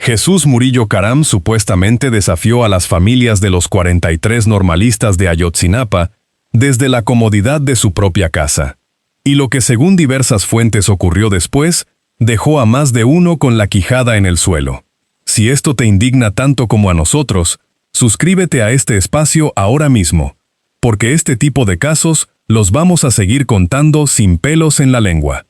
Jesús Murillo Caram supuestamente desafió a las familias de los 43 normalistas de Ayotzinapa desde la comodidad de su propia casa. Y lo que según diversas fuentes ocurrió después, dejó a más de uno con la quijada en el suelo. Si esto te indigna tanto como a nosotros, suscríbete a este espacio ahora mismo, porque este tipo de casos los vamos a seguir contando sin pelos en la lengua.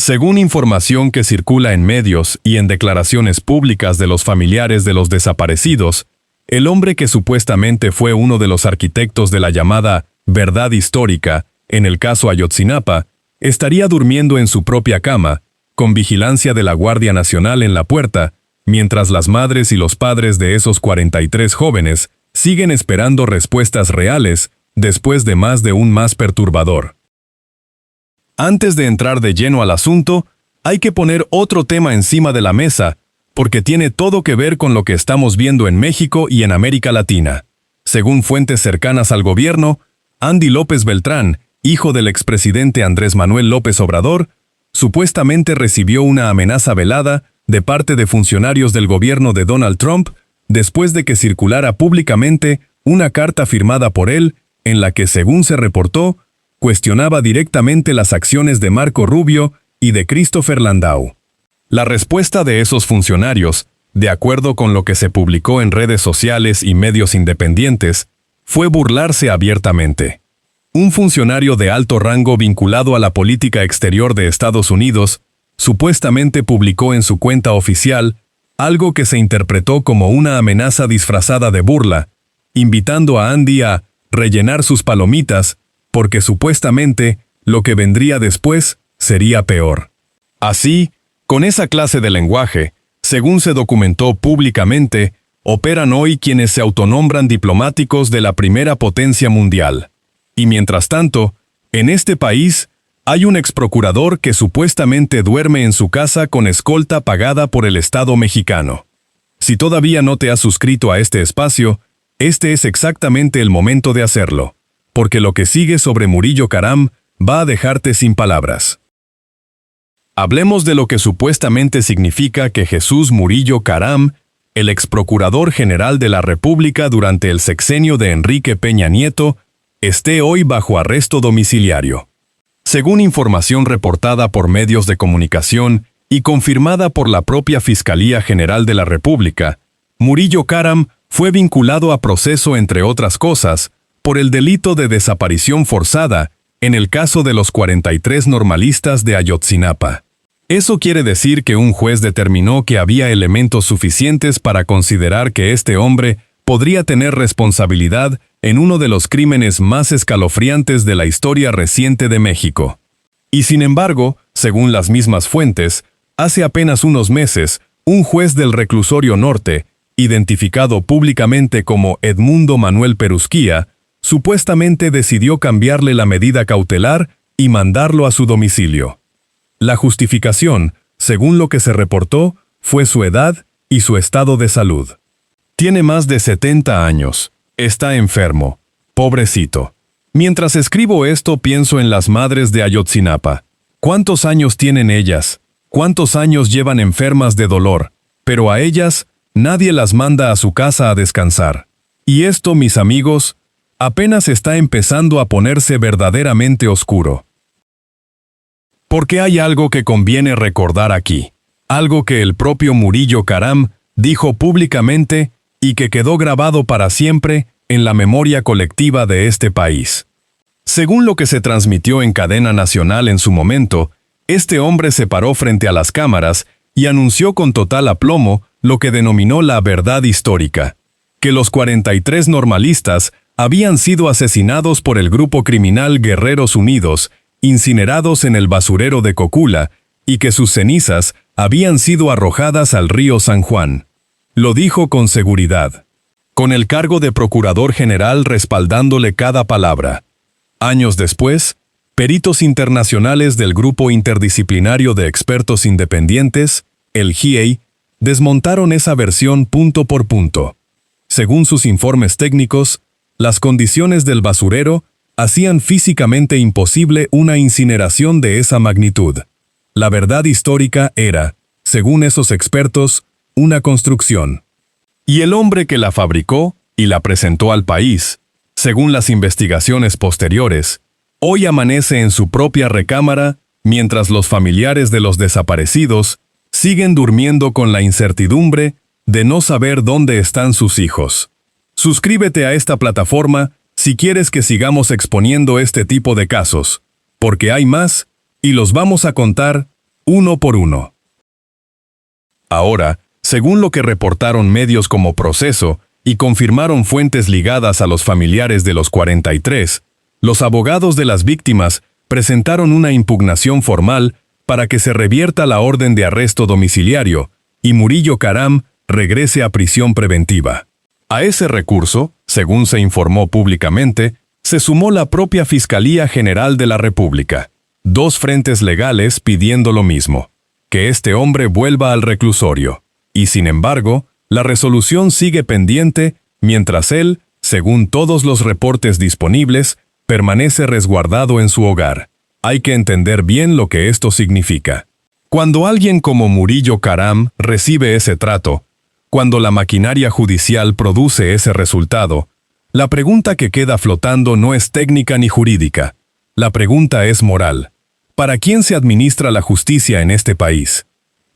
Según información que circula en medios y en declaraciones públicas de los familiares de los desaparecidos, el hombre que supuestamente fue uno de los arquitectos de la llamada verdad histórica en el caso Ayotzinapa, estaría durmiendo en su propia cama, con vigilancia de la Guardia Nacional en la puerta, mientras las madres y los padres de esos 43 jóvenes siguen esperando respuestas reales después de más de un más perturbador. Antes de entrar de lleno al asunto, hay que poner otro tema encima de la mesa, porque tiene todo que ver con lo que estamos viendo en México y en América Latina. Según fuentes cercanas al gobierno, Andy López Beltrán, hijo del expresidente Andrés Manuel López Obrador, supuestamente recibió una amenaza velada de parte de funcionarios del gobierno de Donald Trump después de que circulara públicamente una carta firmada por él en la que, según se reportó, cuestionaba directamente las acciones de Marco Rubio y de Christopher Landau. La respuesta de esos funcionarios, de acuerdo con lo que se publicó en redes sociales y medios independientes, fue burlarse abiertamente. Un funcionario de alto rango vinculado a la política exterior de Estados Unidos supuestamente publicó en su cuenta oficial algo que se interpretó como una amenaza disfrazada de burla, invitando a Andy a rellenar sus palomitas porque supuestamente lo que vendría después sería peor. Así, con esa clase de lenguaje, según se documentó públicamente, operan hoy quienes se autonombran diplomáticos de la primera potencia mundial. Y mientras tanto, en este país, hay un exprocurador que supuestamente duerme en su casa con escolta pagada por el Estado mexicano. Si todavía no te has suscrito a este espacio, este es exactamente el momento de hacerlo, porque lo que sigue sobre Murillo Caram va a dejarte sin palabras. Hablemos de lo que supuestamente significa que Jesús Murillo Caram, el exprocurador general de la República durante el sexenio de Enrique Peña Nieto, esté hoy bajo arresto domiciliario. Según información reportada por medios de comunicación y confirmada por la propia Fiscalía General de la República, Murillo Caram fue vinculado a proceso, entre otras cosas, por el delito de desaparición forzada en el caso de los 43 normalistas de Ayotzinapa. Eso quiere decir que un juez determinó que había elementos suficientes para considerar que este hombre podría tener responsabilidad en uno de los crímenes más escalofriantes de la historia reciente de México. Y sin embargo, según las mismas fuentes, hace apenas unos meses, un juez del Reclusorio Norte, identificado públicamente como Edmundo Manuel Perusquía, supuestamente decidió cambiarle la medida cautelar y mandarlo a su domicilio. La justificación, según lo que se reportó, fue su edad y su estado de salud. Tiene más de 70 años. Está enfermo. Pobrecito. Mientras escribo esto pienso en las madres de Ayotzinapa. ¿Cuántos años tienen ellas? ¿Cuántos años llevan enfermas de dolor? Pero a ellas, nadie las manda a su casa a descansar. Y esto, mis amigos, apenas está empezando a ponerse verdaderamente oscuro. Porque hay algo que conviene recordar aquí. Algo que el propio Murillo Caram dijo públicamente y que quedó grabado para siempre en la memoria colectiva de este país. Según lo que se transmitió en cadena nacional en su momento, este hombre se paró frente a las cámaras y anunció con total aplomo lo que denominó la verdad histórica, que los 43 normalistas habían sido asesinados por el grupo criminal Guerreros Unidos, incinerados en el basurero de Cocula, y que sus cenizas habían sido arrojadas al río San Juan. Lo dijo con seguridad, con el cargo de procurador general respaldándole cada palabra. Años después, peritos internacionales del Grupo Interdisciplinario de Expertos Independientes, el GIEI, desmontaron esa versión punto por punto. Según sus informes técnicos, las condiciones del basurero hacían físicamente imposible una incineración de esa magnitud. La verdad histórica era, según esos expertos, una construcción. Y el hombre que la fabricó y la presentó al país, según las investigaciones posteriores, hoy amanece en su propia recámara mientras los familiares de los desaparecidos siguen durmiendo con la incertidumbre de no saber dónde están sus hijos. Suscríbete a esta plataforma si quieres que sigamos exponiendo este tipo de casos, porque hay más y los vamos a contar uno por uno. Ahora, según lo que reportaron medios como Proceso y confirmaron fuentes ligadas a los familiares de los 43, los abogados de las víctimas presentaron una impugnación formal para que se revierta la orden de arresto domiciliario y Murillo Karam regrese a prisión preventiva. A ese recurso, según se informó públicamente, se sumó la propia Fiscalía General de la República. Dos frentes legales pidiendo lo mismo, que este hombre vuelva al reclusorio. Y sin embargo, la resolución sigue pendiente mientras él, según todos los reportes disponibles, permanece resguardado en su hogar. Hay que entender bien lo que esto significa. Cuando alguien como Murillo Karam recibe ese trato, cuando la maquinaria judicial produce ese resultado, la pregunta que queda flotando no es técnica ni jurídica. La pregunta es moral. ¿Para quién se administra la justicia en este país?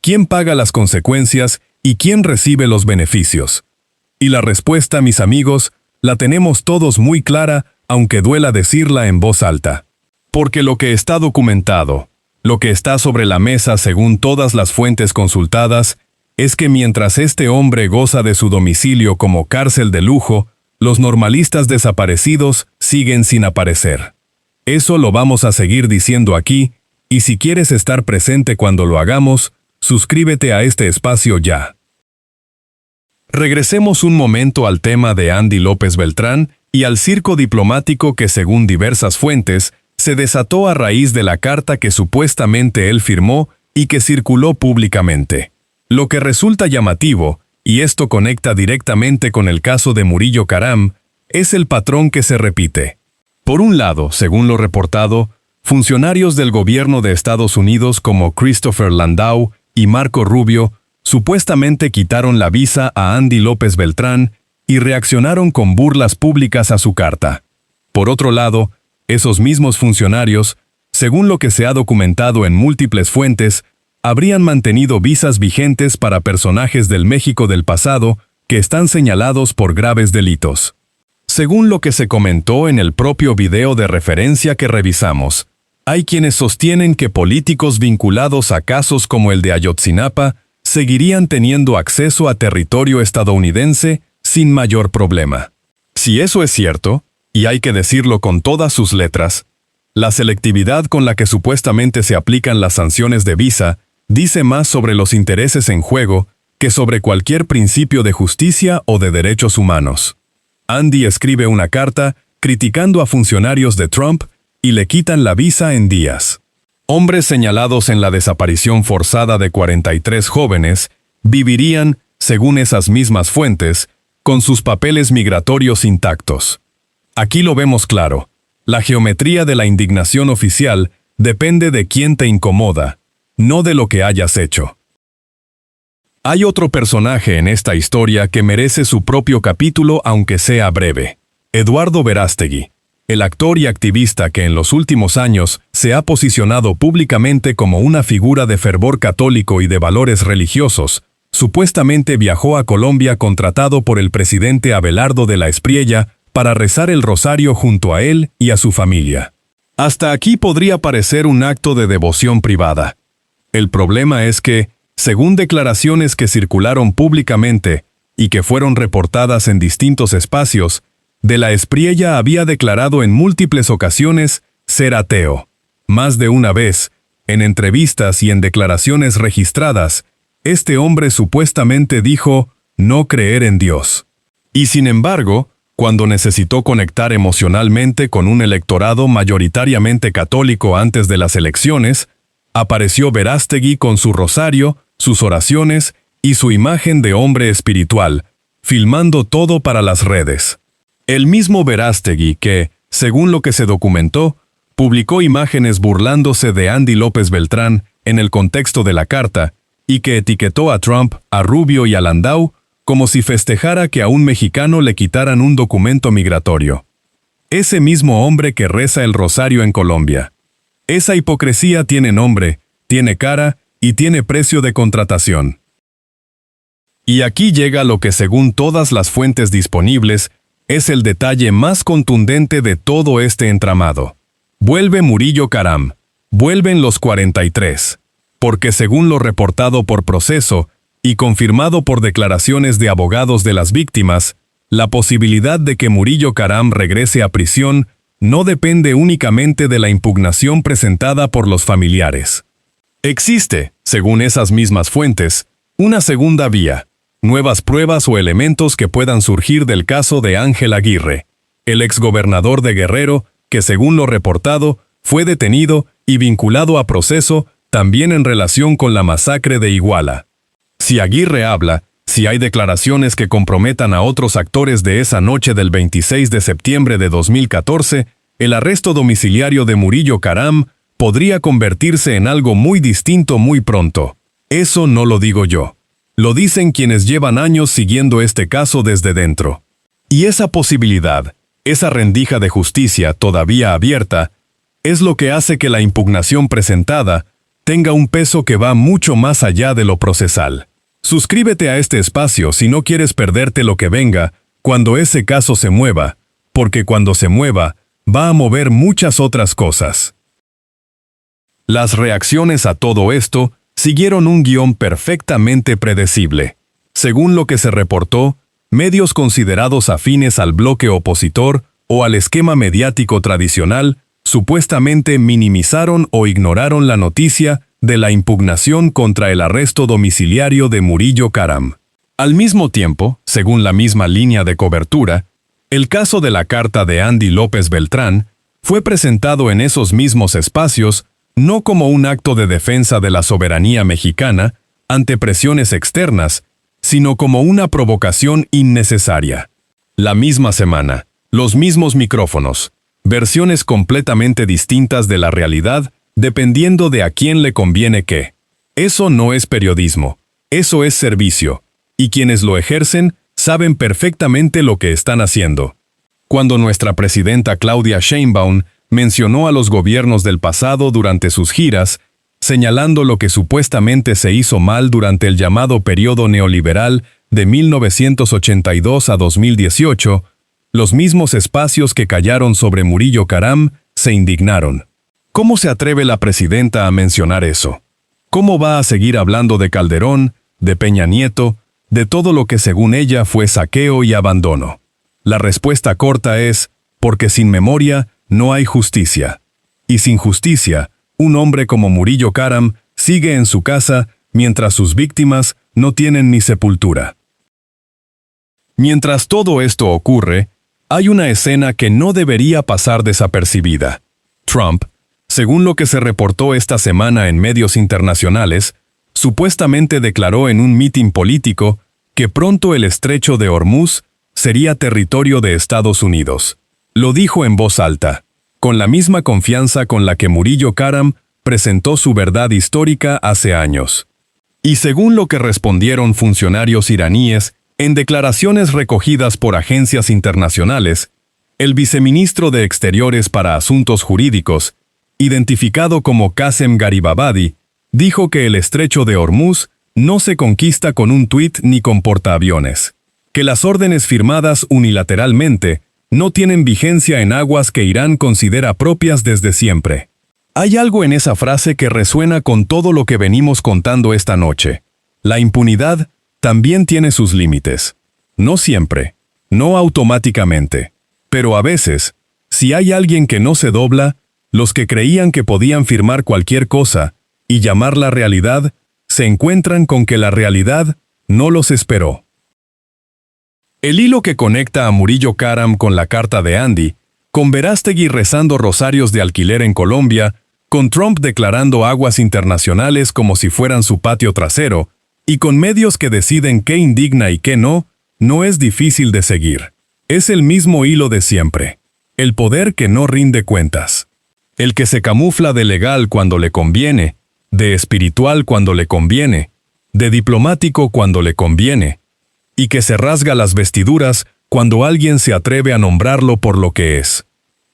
¿Quién paga las consecuencias y quién recibe los beneficios? Y la respuesta, mis amigos, la tenemos todos muy clara, aunque duela decirla en voz alta. Porque lo que está documentado, lo que está sobre la mesa según todas las fuentes consultadas, es que mientras este hombre goza de su domicilio como cárcel de lujo, los normalistas desaparecidos siguen sin aparecer. Eso lo vamos a seguir diciendo aquí, y si quieres estar presente cuando lo hagamos, suscríbete a este espacio ya. Regresemos un momento al tema de Andy López Beltrán y al circo diplomático que, según diversas fuentes, se desató a raíz de la carta que supuestamente él firmó y que circuló públicamente. Lo que resulta llamativo, y esto conecta directamente con el caso de Murillo Karam, es el patrón que se repite. Por un lado, según lo reportado, funcionarios del gobierno de Estados Unidos como Christopher Landau y Marco Rubio supuestamente quitaron la visa a Andy López Beltrán y reaccionaron con burlas públicas a su carta. Por otro lado, esos mismos funcionarios, según lo que se ha documentado en múltiples fuentes, habrían mantenido visas vigentes para personajes del México del pasado que están señalados por graves delitos. Según lo que se comentó en el propio video de referencia que revisamos, hay quienes sostienen que políticos vinculados a casos como el de Ayotzinapa seguirían teniendo acceso a territorio estadounidense sin mayor problema. Si eso es cierto, y hay que decirlo con todas sus letras, la selectividad con la que supuestamente se aplican las sanciones de visa dice más sobre los intereses en juego que sobre cualquier principio de justicia o de derechos humanos. Andy escribe una carta criticando a funcionarios de Trump y le quitan la visa en días. Hombres señalados en la desaparición forzada de 43 jóvenes vivirían, según esas mismas fuentes, con sus papeles migratorios intactos. Aquí lo vemos claro. La geometría de la indignación oficial depende de quién te incomoda, no de lo que hayas hecho. Hay otro personaje en esta historia que merece su propio capítulo aunque sea breve. Eduardo Verástegui, el actor y activista que en los últimos años se ha posicionado públicamente como una figura de fervor católico y de valores religiosos, supuestamente viajó a Colombia contratado por el presidente Abelardo de la Espriella para rezar el rosario junto a él y a su familia. Hasta aquí podría parecer un acto de devoción privada. El problema es que, según declaraciones que circularon públicamente y que fueron reportadas en distintos espacios, de la Espriella había declarado en múltiples ocasiones ser ateo. Más de una vez, en entrevistas y en declaraciones registradas, este hombre supuestamente dijo no creer en Dios. Y sin embargo, cuando necesitó conectar emocionalmente con un electorado mayoritariamente católico antes de las elecciones, apareció Verástegui con su rosario, sus oraciones y su imagen de hombre espiritual, filmando todo para las redes. El mismo Verástegui que, según lo que se documentó, publicó imágenes burlándose de Andy López Beltrán en el contexto de la carta y que etiquetó a Trump, a Rubio y a Landau como si festejara que a un mexicano le quitaran un documento migratorio. Ese mismo hombre que reza el rosario en Colombia. Esa hipocresía tiene nombre, tiene cara y tiene precio de contratación. Y aquí llega lo que según todas las fuentes disponibles es el detalle más contundente de todo este entramado. Vuelve Murillo Karam, vuelven los 43, porque según lo reportado por Proceso y confirmado por declaraciones de abogados de las víctimas, la posibilidad de que Murillo Karam regrese a prisión no depende únicamente de la impugnación presentada por los familiares. Existe, según esas mismas fuentes, una segunda vía, nuevas pruebas o elementos que puedan surgir del caso de Ángel Aguirre, el exgobernador de Guerrero, que según lo reportado, fue detenido y vinculado a Proceso también en relación con la masacre de Iguala. Si Aguirre habla, si hay declaraciones que comprometan a otros actores de esa noche del 26 de septiembre de 2014, el arresto domiciliario de Murillo Karam podría convertirse en algo muy distinto muy pronto. Eso no lo digo yo. Lo dicen quienes llevan años siguiendo este caso desde dentro. Y esa posibilidad, esa rendija de justicia todavía abierta, es lo que hace que la impugnación presentada tenga un peso que va mucho más allá de lo procesal. Suscríbete a este espacio si no quieres perderte lo que venga cuando ese caso se mueva, porque cuando se mueva, va a mover muchas otras cosas. Las reacciones a todo esto siguieron un guión perfectamente predecible. Según lo que se reportó, medios considerados afines al bloque opositor o al esquema mediático tradicional supuestamente minimizaron o ignoraron la noticia de la impugnación contra el arresto domiciliario de Murillo Karam. Al mismo tiempo, según la misma línea de cobertura, el caso de la carta de Andy López Beltrán fue presentado en esos mismos espacios no como un acto de defensa de la soberanía mexicana ante presiones externas, sino como una provocación innecesaria. La misma semana, los mismos micrófonos, versiones completamente distintas de la realidad dependiendo de a quién le conviene qué. Eso no es periodismo, eso es servicio, y quienes lo ejercen saben perfectamente lo que están haciendo. Cuando nuestra presidenta Claudia Sheinbaum mencionó a los gobiernos del pasado durante sus giras, señalando lo que supuestamente se hizo mal durante el llamado periodo neoliberal de 1982 a 2018, los mismos espacios que callaron sobre Murillo Karam se indignaron. ¿Cómo se atreve la presidenta a mencionar eso? ¿Cómo va a seguir hablando de Calderón, de Peña Nieto, de todo lo que según ella fue saqueo y abandono? La respuesta corta es, porque sin memoria no hay justicia. Y sin justicia, un hombre como Murillo Karam sigue en su casa mientras sus víctimas no tienen ni sepultura. Mientras todo esto ocurre, hay una escena que no debería pasar desapercibida. Trump, según lo que se reportó esta semana en medios internacionales, supuestamente declaró en un mitin político que pronto el estrecho de Hormuz sería territorio de Estados Unidos. Lo dijo en voz alta, con la misma confianza con la que Murillo Karam presentó su verdad histórica hace años. Y según lo que respondieron funcionarios iraníes en declaraciones recogidas por agencias internacionales, el viceministro de Exteriores para Asuntos Jurídicos, identificado como Qasem Garibabadi, dijo que el estrecho de Hormuz no se conquista con un tuit ni con portaaviones, que las órdenes firmadas unilateralmente no tienen vigencia en aguas que Irán considera propias desde siempre. Hay algo en esa frase que resuena con todo lo que venimos contando esta noche. La impunidad también tiene sus límites. No siempre, no automáticamente, pero a veces, si hay alguien que no se dobla, los que creían que podían firmar cualquier cosa y llamarla realidad, se encuentran con que la realidad no los esperó. El hilo que conecta a Murillo Karam con la carta de Andy, con Verástegui rezando rosarios de alquiler en Colombia, con Trump declarando aguas internacionales como si fueran su patio trasero, y con medios que deciden qué indigna y qué no, no es difícil de seguir. Es el mismo hilo de siempre. El poder que no rinde cuentas. El que se camufla de legal cuando le conviene, de espiritual cuando le conviene, de diplomático cuando le conviene, y que se rasga las vestiduras cuando alguien se atreve a nombrarlo por lo que es.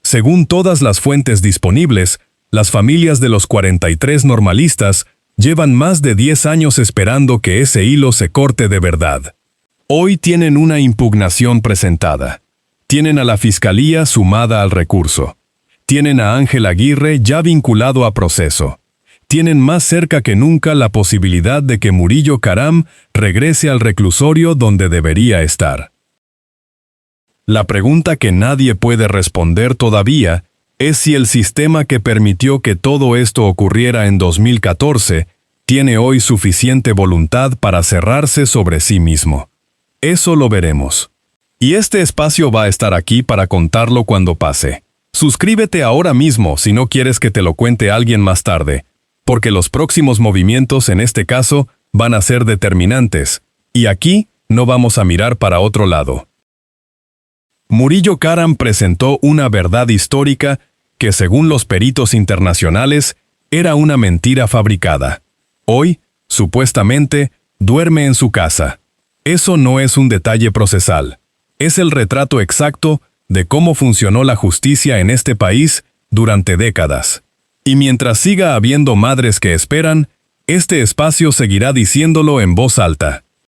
Según todas las fuentes disponibles, las familias de los 43 normalistas llevan más de 10 años esperando que ese hilo se corte de verdad. Hoy tienen una impugnación presentada. Tienen a la Fiscalía sumada al recurso. Tienen a Ángel Aguirre ya vinculado a proceso. Tienen más cerca que nunca la posibilidad de que Murillo Karam regrese al reclusorio donde debería estar. La pregunta que nadie puede responder todavía es si el sistema que permitió que todo esto ocurriera en 2014 tiene hoy suficiente voluntad para cerrarse sobre sí mismo. Eso lo veremos. Y este espacio va a estar aquí para contarlo cuando pase. Suscríbete ahora mismo si no quieres que te lo cuente alguien más tarde, porque los próximos movimientos en este caso van a ser determinantes, y aquí no vamos a mirar para otro lado. Murillo Karam presentó una verdad histórica que, según los peritos internacionales, era una mentira fabricada. Hoy, supuestamente, duerme en su casa. Eso no es un detalle procesal. Es el retrato exacto de cómo funcionó la justicia en este país durante décadas. Y mientras siga habiendo madres que esperan, este espacio seguirá diciéndolo en voz alta.